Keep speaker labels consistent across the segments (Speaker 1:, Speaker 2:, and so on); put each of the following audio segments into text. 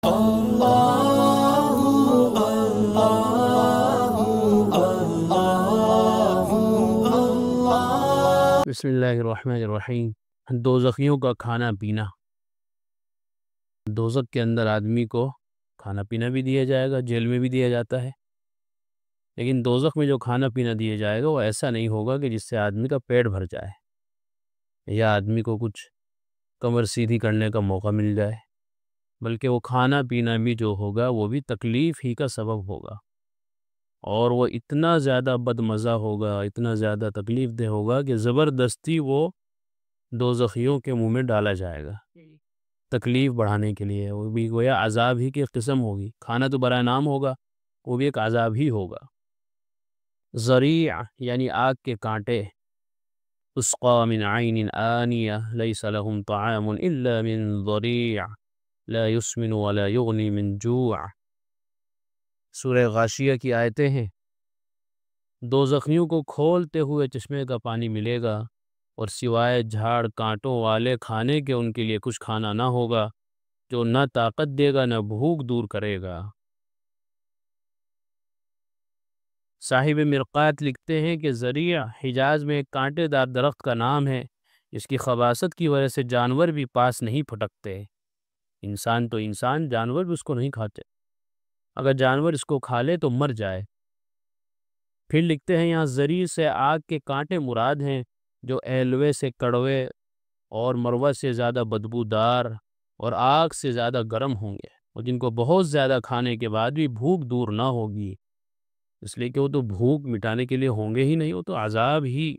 Speaker 1: بسم اللہ الرحمن الرحیم۔ دوزخیوں کا کھانا پینا۔ دوزخ کے اندر آدمی کو کھانا پینا بھی دیا جائے گا، جیل میں بھی دیا جاتا ہے، لیکن دوزخ میں جو کھانا پینا دیا جائے گا وہ ایسا نہیں ہوگا کہ جس سے آدمی کا پیٹ بھر جائے یا آدمی کو کچھ کمر سیدھی کرنے کا موقع مل جائے، بلکہ وہ کھانا پینا بھی جو ہوگا وہ بھی تکلیف ہی کا سبب ہوگا، اور وہ اتنا زیادہ بد مزہ ہوگا، اتنا زیادہ تکلیف دہ ہوگا کہ زبردستی وہ دوزخیوں کے منہ میں ڈالا جائے گا تکلیف بڑھانے کے لیے۔ وہ بھی گویا عذاب ہی کی قسم ہوگی، کھانا تو برائے نام ہوگا، وہ بھی ایک عذاب ہی ہوگا۔ ذریع یعنی آگ کے کانٹے۔ تسقى من عین آنیہ لیس لهم طعام الا من ضریع لا يسمن ولا یغنی من جوع۔ سورہ غاشیہ کی آیتیں ہیں۔ دوزخیوں کو کھولتے ہوئے چشمے کا پانی ملے گا، اور سوائے جھاڑ کانٹوں والے کھانے کے ان کے لیے کچھ کھانا نہ ہوگا جو نہ طاقت دے گا نہ بھوک دور کرے گا۔ صاحب مرقات لکھتے ہیں کہ ذریع حجاز میں ایک کانٹے دار درخت کا نام ہے، جس کی خباثت کی وجہ سے جانور بھی پاس نہیں پھٹکتے۔ انسان تو انسان، جانور بھی اس کو نہیں کھاتے، اگر جانور اس کو کھا لے تو مر جائے۔ پھر لکھتے ہیں یہاں ذریع سے آگ کے کانٹے مراد ہیں جو ایلوے سے کڑوے اور مروہ سے زیادہ بدبودار اور آگ سے زیادہ گرم ہوں گے، اور جن کو بہت زیادہ کھانے کے بعد بھی بھوک دور نہ ہوگی، اس لیے کہ وہ تو بھوک مٹانے کے لیے ہوں گے ہی نہیں، وہ تو عذاب ہی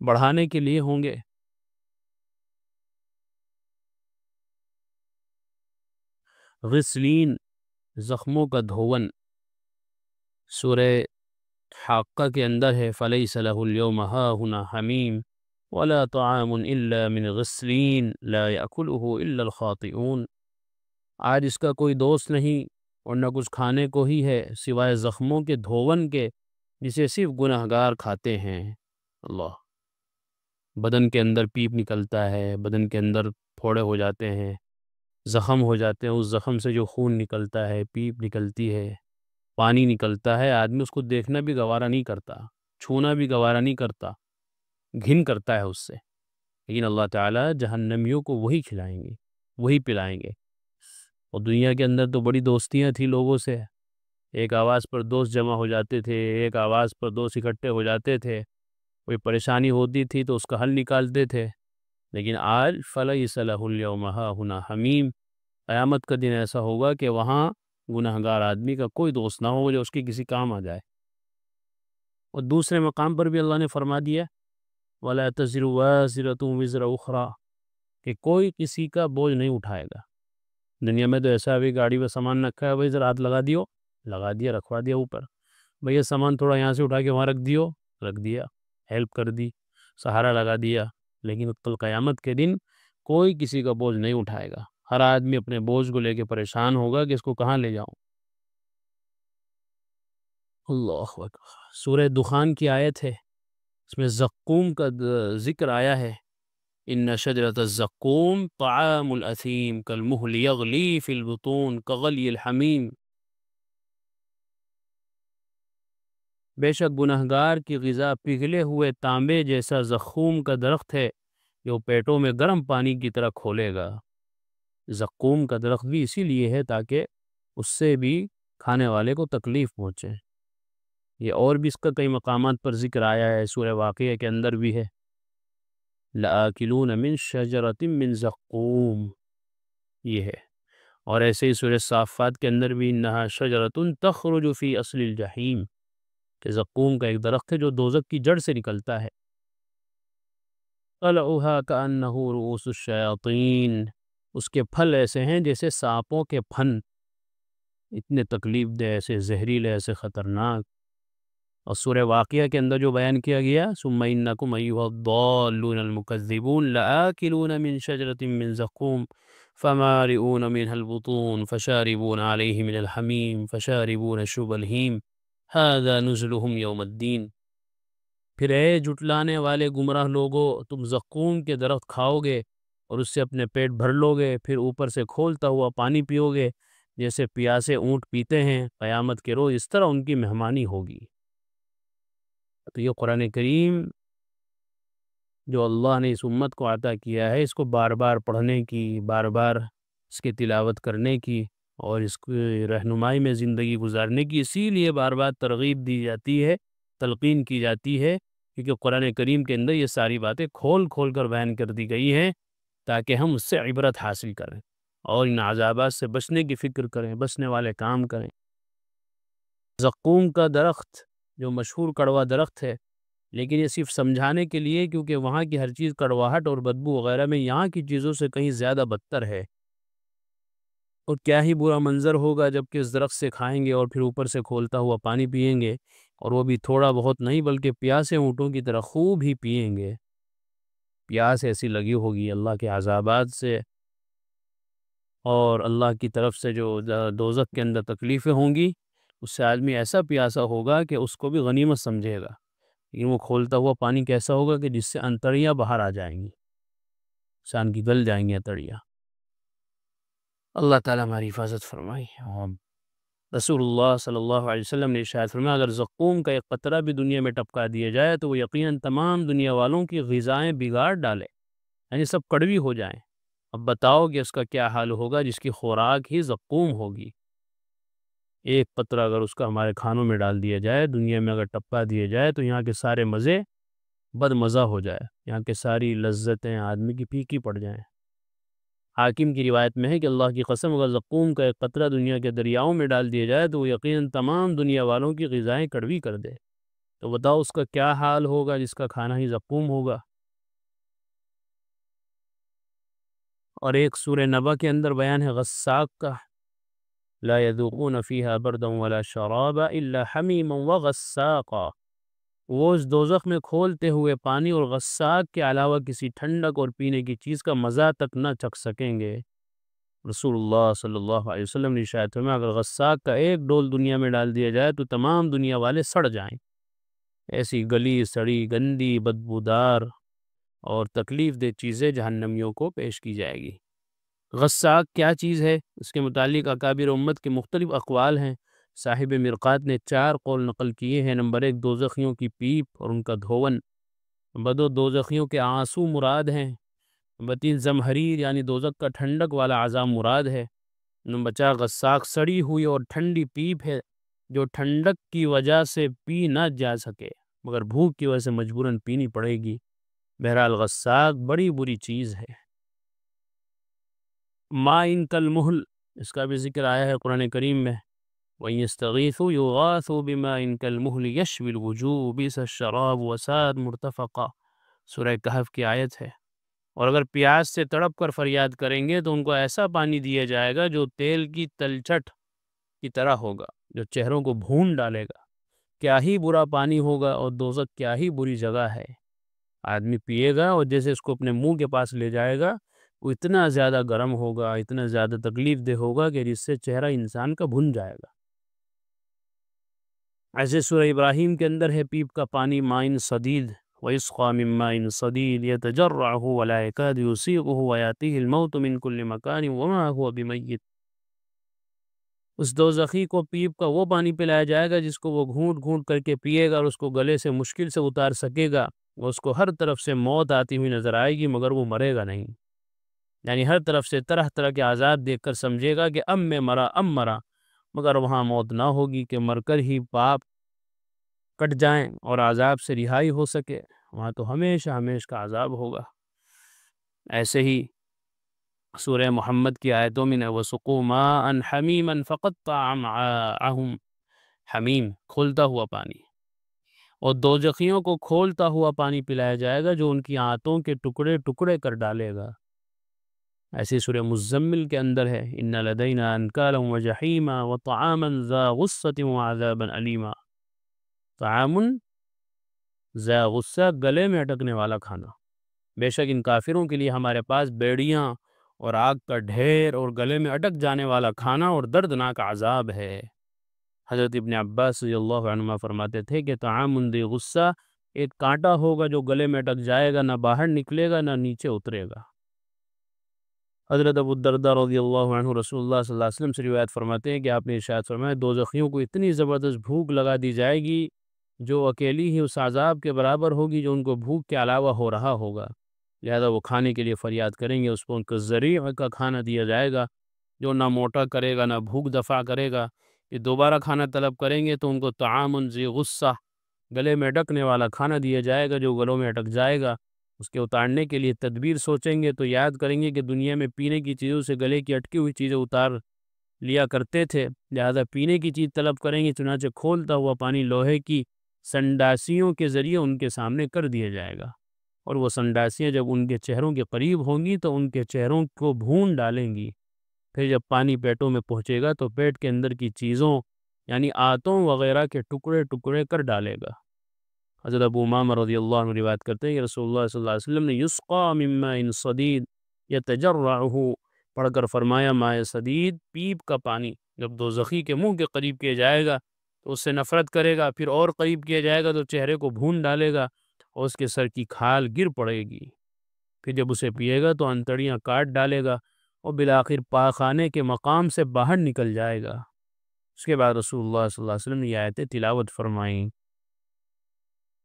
Speaker 1: بڑھانے کے لیے ہوں گے۔ غسلین زخموں کا دھون۔ سورہ حاقہ کے اندر ہے فَلَيْسَ لَهُ الْيَوْمَ هَاهُنَا حَمِيمٌ وَلَا طَعَامٌ إِلَّا مِنْ غِسْلِينٍ لَا يَأْكُلُهُ إِلَّا الْخَاطِئُونَ۔ آج اس کا کوئی دوست نہیں اور نہ کچھ کھانے کو ہی ہے سوائے زخموں کے دھون کے، جسے صرف گناہگار کھاتے ہیں۔ اللہ، بدن کے اندر پیپ نکلتا ہے، بدن کے اندر پھوڑے ہو جاتے ہیں، زخم ہو جاتے ہیں، اس زخم سے جو خون نکلتا ہے، پیپ نکلتی ہے، پانی نکلتا ہے، آدمی اس کو دیکھنا بھی گوارا نہیں کرتا، چھونا بھی گوارا نہیں کرتا، گھن کرتا ہے اس سے، لیکن اللہ تعالیٰ جہنمیوں کو وہی کھلائیں گے، وہی پلائیں گے۔ اور دنیا کے اندر تو بڑی دوستیاں تھیں لوگوں سے، ایک آواز پر دوست جمع ہو جاتے تھے، ایک آواز پر دوست اکٹھے ہو جاتے تھے، کوئی پریشانی ہوتی تھی تو اس کا حل نکالتے تھے، لیکن آج فَلَيْسَ لَهُ الْيَوْمَ هَاهُنَا حَمِيمٌ، قیامت کا دن ایسا ہوگا کہ وہاں گناہگار آدمی کا کوئی دوست نہ ہو جو اس کی کسی کام آ جائے۔ اور دوسرے مقام پر بھی اللہ نے فرما دیا وَلَا تَزِرُ وَازِرَةٌ وِزْرَ أُخْرَىٰ، کہ کوئی کسی کا بوجھ نہیں اٹھائے گا۔ دنیا میں تو ایسا ابھی گاڑی میں سامان رکھا ہے، بھائی ذرا ہاتھ لگا دیو، لگا دیا، رکھوا دیا اوپر، بھئی یہ سامان تھوڑا یہاں سے اٹھا کے وہاں رکھ دیو، رکھ دیا، ہیلپ کر دی، سہارا لگا دیا، لیکن کل قیامت کے دن کوئی کسی کا بوجھ نہیں اٹھائے گا، ہر آدمی اپنے بوجھ کو لے کے پریشان ہوگا کہ اس کو کہاں لے جاؤں۔ اللہ اکبر۔ سورہ دخان کی آیت ہے، اس میں زقوم کا ذکر آیا ہے، ان شجرۃ الزقوم طعام الاثیم کالمہل یغلی فی البطون کغلی الحمیم۔ بے شک گنہگار کی غذا پگھلے ہوئے تانبے جیسا زقوم کا درخت ہے جو پیٹوں میں گرم پانی کی طرح کھولے گا۔ زقوم کا درخت بھی اسی لیے ہے تاکہ اس سے بھی کھانے والے کو تکلیف پہنچے۔ یہ اور بھی اس کا کئی مقامات پر ذکر آیا ہے، سورہ واقعہ کے اندر بھی ہے لَآكِلُونَ مِن شَجَرَةٍ مِّن زَقُّومٍ، یہ ہے، اور ایسے ہی سورہ صافات کے اندر بھی إِنَّهَا شَجَرَةٌ تَخْرُجُ فِي أَصْلِ الْجَحِيمِ، کہ زقوم کا ایک درخت ہے جو دوزخ کی جڑ سے نکلتا ہے۔ طَلْعُهَا كَأَنَّهُ رُءُوسُ الشَّيَاطِينِ، اس کے پھل ایسے ہیں جیسے سانپوں کے پھن، اتنے تکلیف دہ، ایسے زہریلے، ایسے خطرناک۔ اور سورہ واقعہ کے اندر جو بیان کیا گیا ثم انکم ایھا الضالون المکذبون لآکلون من شجرۃ من زقوم فمالئون منها البطون فشاربون علیہ من الحمیم فشاربون شرب الہیم ھذا نزلهم یوم الدین۔ پھر اے جھٹلانے والے گمراہ لوگو، تم زقوم کے درخت کھاؤ گے اور اس سے اپنے پیٹ بھر لو گے، پھر اوپر سے کھولتا ہوا پانی پیو گے جیسے پیاسے اونٹ پیتے ہیں قیامت کے روز، اس طرح ان کی مہمانی ہوگی۔ تو یہ قرآن کریم جو اللہ نے اس امت کو عطا کیا ہے، اس کو بار بار پڑھنے کی، بار بار اس کی تلاوت کرنے کی اور اس کی رہنمائی میں زندگی گزارنے کی، اسی لیے بار بار ترغیب دی جاتی ہے، تلقین کی جاتی ہے، کیونکہ قرآن کریم کے اندر یہ ساری باتیں کھول کھول کر بیان کر دی گئی ہیں تاکہ ہم اس سے عبرت حاصل کریں اور ان عذابات سے بچنے کی فکر کریں، بچنے والے کام کریں۔ زقوم کا درخت جو مشہور کڑوا درخت ہے، لیکن یہ صرف سمجھانے کے لیے، کیونکہ وہاں کی ہر چیز کڑواہٹ اور بدبو وغیرہ میں یہاں کی چیزوں سے کہیں زیادہ بدتر ہے، اور کیا ہی برا منظر ہوگا جب کہ اس درخت سے کھائیں گے اور پھر اوپر سے کھولتا ہوا پانی پئیں گے، اور وہ بھی تھوڑا بہت نہیں بلکہ پیاسے اونٹوں کی طرح خوب ہی پئیں گے۔ پیاس ایسی لگی ہوگی اللہ کے عذابات سے اور اللہ کی طرف سے جو دوزخ کے اندر تکلیفیں ہوں گی، اس سے آدمی ایسا پیاسا ہوگا کہ اس کو بھی غنیمت سمجھے گا، لیکن وہ کھولتا ہوا پانی کیسا ہوگا کہ جس سے انتڑیاں باہر آ جائیں گی، انسان کی گل جائیں گی انتڑیاں۔ اللہ تعالیٰ ہماری حفاظت فرمائے۔ رسول اللہ صلی اللہ علیہ وسلم نے ارشاد فرمایا، اگر زقوم کا ایک قطرہ بھی دنیا میں ٹپکا دیا جائے تو وہ یقیناً تمام دنیا والوں کی غذائیں بگاڑ ڈالے، یعنی سب کڑوی ہو جائیں۔ اب بتاؤ کہ اس کا کیا حال ہوگا جس کی خوراک ہی زقوم ہوگی۔ ایک قطرہ اگر اس کا ہمارے کھانوں میں ڈال دیا جائے، دنیا میں اگر ٹپکا دیا جائے تو یہاں کے سارے مزے بد مزہ ہو جائے، یہاں کے ساری لذتیں آدمی کی پھیکی پڑ جائیں۔ حاکم کی روایت میں ہے کہ اللہ کی قسم اگر زقوم کا ایک قطرہ دنیا کے دریاؤں میں ڈال دیا جائے تو وہ یقیناً تمام دنیا والوں کی غذائیں کڑوی کر دے۔ تو بتاؤ اس کا کیا حال ہوگا جس کا کھانا ہی زقوم ہوگا۔ اور ایک سورہ نبا کے اندر بیان ہے غساق کا، لا يذوقون فيها بردا ولا شرابا الا حمیما وغساقا، وہ اس دوزخ میں کھولتے ہوئے پانی اور غساق کے علاوہ کسی ٹھنڈک اور پینے کی چیز کا مزہ تک نہ چکھ سکیں گے۔ رسول اللہ صلی اللہ علیہ وسلم نے ارشاد فرمایا، اگر غساق کا ایک ڈول دنیا میں ڈال دیا جائے تو تمام دنیا والے سڑ جائیں۔ ایسی گلی سڑی گندی بدبودار اور تکلیف دہ چیزیں جہنمیوں کو پیش کی جائے گی۔ غساق کیا چیز ہے، اس کے متعلق اکابر امت کے مختلف اقوال ہیں۔ صاحب مرقات نے 4 قول نقل کیے ہیں۔ نمبر 1، دوزخیوں کی پیپ اور ان کا دھون۔ نمبر 2، دوزخیوں کے آنسو مراد ہیں۔ نمبر 3، زمہریر یعنی دوزخ کا ٹھنڈک والا عذاب مراد ہے۔ نمبر 4، غساق سڑی ہوئی اور ٹھنڈی پیپ ہے جو ٹھنڈک کی وجہ سے پی نہ جا سکے مگر بھوک کی وجہ سے مجبوراً پینی پڑے گی۔ بہرحال غساق بڑی بری چیز ہے۔ مَاءٍ کالمہل، اس کا بھی ذکر آیا ہے قرآن کریم میں، وَإِن يَسْتَغِيثُوا يُغَاثُوا بِمَاءٍ كَالْمُهْلِ يَشْوِي الْوُجُوهَ بِئْسَ الشَّرَابُ وَسَاءَتْ مُرْتَفَقًا، سورہ کہف کی آیت ہے۔ اور اگر پیاس سے تڑپ کر فریاد کریں گے تو ان کو ایسا پانی دیا جائے گا جو تیل کی تلچھٹ کی طرح ہوگا، جو چہروں کو بھون ڈالے گا۔ کیا ہی برا پانی ہوگا، اور دوزخ کیا ہی بری جگہ ہے۔ آدمی پیے گا اور جیسے اس کو اپنے منہ کے پاس لے جائے گا، وہ اتنا زیادہ گرم ہوگا، اتنا زیادہ تکلیف دہ ہوگا کہ جس سے چہرہ انسان کا بھن جائے گا۔ ایسے سورہ ابراہیم کے اندر ہے پیپ کا پانی، مَاءٍ صَدِيدٍ وَيُسْقَىٰ مِن مَّاءٍ صَدِيدٍ يَتَجَرَّعُهُ وَلَا يَكَادُ يُسِيغُهُ وَيَأْتِيهِ الْمَوْتُ مِن كُلِّ مَكَانٍ وَمَا هُوَ بِمَيِّتٍ، اس دوزخی کو پیپ کا وہ پانی پلایا جائے گا جس کو وہ گھونٹ گھونٹ کر کے پیے گا اور اس کو گلے سے مشکل سے اتار سکے گا، اور اس کو ہر طرف سے موت آتی ہوئی نظر آئے گی مگر وہ مرے گا نہیں، یعنی ہر طرف سے طرح طرح کے عذاب دیکھ کر سمجھے گا کہ اب میں مرا اب مرا، مگر وہاں موت نہ ہوگی کہ مر کر ہی پاپ کٹ جائیں اور عذاب سے رہائی ہو سکے، وہاں تو ہمیشہ ہمیشہ کا عذاب ہوگا۔ ایسے ہی سورہ محمد کی آیتوں میں وَسُقُوا مَاءً حَمِيمًا فَقَطَّعَ أَمْعَاءَهُمْ، حمیم کھولتا ہوا پانی، اور دوزخیوں کو کھولتا ہوا پانی پلایا جائے گا جو ان کی آنتوں کے ٹکڑے ٹکڑے کر ڈالے گا۔ ایسی سورہ مزمل کے اندر ہے، إِنَّ لَدَيْنَا أَنْكَالًا وَجَحِيمًا وَطَعَامًا ذَا غُصَّةٍ وَعَذَابًا أَلِيمًا، طعام ذا غصہ، گلے میں اٹکنے والا کھانا۔ بے شک ان کافروں کے لیے ہمارے پاس بیڑیاں اور آگ کا ڈھیر اور گلے میں اٹک جانے والا کھانا اور دردناک عذاب ہے۔ حضرت ابن عباس رضی اللہ عنہما فرماتے تھے کہ طعام ذی غصہ ایک کانٹا ہوگا جو گلے میں اٹک جائے گا، نہ باہر نکلے گا نہ نیچے اترے گا۔ حضرت ابو الدرداء رضی اللہ عنہ رسول اللہ صلی اللہ علیہ وسلم سے روایت فرماتے ہیں کہ آپ نے ارشاد فرمایا دوزخیوں کو اتنی زبردست بھوک لگا دی جائے گی جو اکیلی ہی اس عذاب کے برابر ہوگی جو ان کو بھوک کے علاوہ ہو رہا ہوگا، لہذا وہ کھانے کے لیے فریاد کریں گے، اس کو ان کو ذریع کا کھانا دیا جائے گا جو نہ موٹا کرے گا نہ بھوک دفع کرے گا۔ یہ دوبارہ کھانا طلب کریں گے تو ان کو طعام ذی غصہ، گلے میں اٹکنے والا کھانا دیا جائے گا جو گلوں میں اٹک جائے گا۔ اس کے اتارنے کے لیے تدبیر سوچیں گے تو یاد کریں گے کہ دنیا میں پینے کی چیزوں سے گلے کی اٹکی ہوئی چیزیں اتار لیا کرتے تھے، لہذا پینے کی چیز طلب کریں گے، چنانچہ کھولتا ہوا پانی لوہے کی سنڈاسیوں کے ذریعے ان کے سامنے کر دیا جائے گا، اور وہ سنڈاسیاں جب ان کے چہروں کے قریب ہوں گی تو ان کے چہروں کو بھون ڈالیں گی۔ پھر جب پانی پیٹوں میں پہنچے گا تو پیٹ کے اندر کی چیزوں یعنی آتوں وغیرہ کے ٹکڑے ٹکڑے کر ڈالے گا۔ حضرت ابو امامہ رضی اللہ عنہ روایت کرتے ہیں کہ رسول اللہ صلی اللہ علیہ وسلم نے یسقا من ماء صدید یتجرعہ پڑھ کر فرمایا ماء صدید، پیپ کا پانی جب دوزخی کے منہ کے قریب کیا جائے گا تو اس سے نفرت کرے گا، پھر اور قریب کیا جائے گا تو چہرے کو بھون ڈالے گا اور اس کے سر کی کھال گر پڑے گی، پھر جب اسے پیے گا تو انتڑیاں کاٹ ڈالے گا اور بالآخر پاخانے کے مقام سے باہر نکل جائے گا۔ اس کے بعد رسول اللہ صلی اللہ علیہ وسلم نے یہ آیتیں تلاوت فرمائیں۔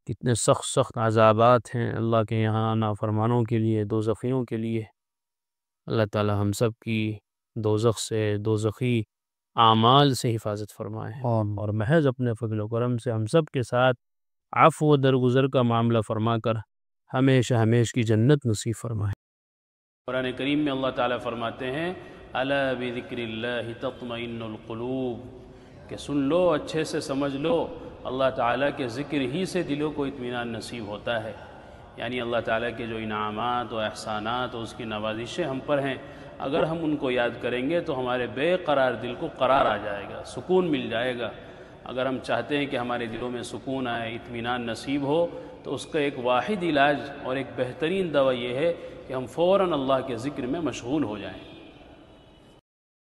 Speaker 1: کتنے سخت سخت عذابات ہیں اللہ کے یہاں نافرمانوں کے لیے، دوزخیوں کے لیے۔ اللہ تعالی ہم سب کی دوزخ سے، دوزخی اعمال سے حفاظت فرمائے اور محض اپنے فضل و کرم سے ہم سب کے ساتھ عفو و درگزر کا معاملہ فرما کر ہمیشہ ہمیش کی جنت نصیب فرمائے۔ قرآن کریم میں اللہ تعالیٰ فرماتے ہیں الا بذکر اللہ تطمئن القلوب، کہ سن لو، اچھے سے سمجھ لو، اللہ تعالیٰ کے ذکر ہی سے دلوں کو اطمینان نصیب ہوتا ہے۔ یعنی اللہ تعالیٰ کے جو انعامات و احسانات و اس کی نوازشیں ہم پر ہیں، اگر ہم ان کو یاد کریں گے تو ہمارے بے قرار دل کو قرار آ جائے گا، سکون مل جائے گا۔ اگر ہم چاہتے ہیں کہ ہمارے دلوں میں سکون آئے، اطمینان نصیب ہو، تو اس کا ایک واحد علاج اور ایک بہترین دوا یہ ہے کہ ہم فوراً اللہ کے ذکر میں مشغول ہو جائیں۔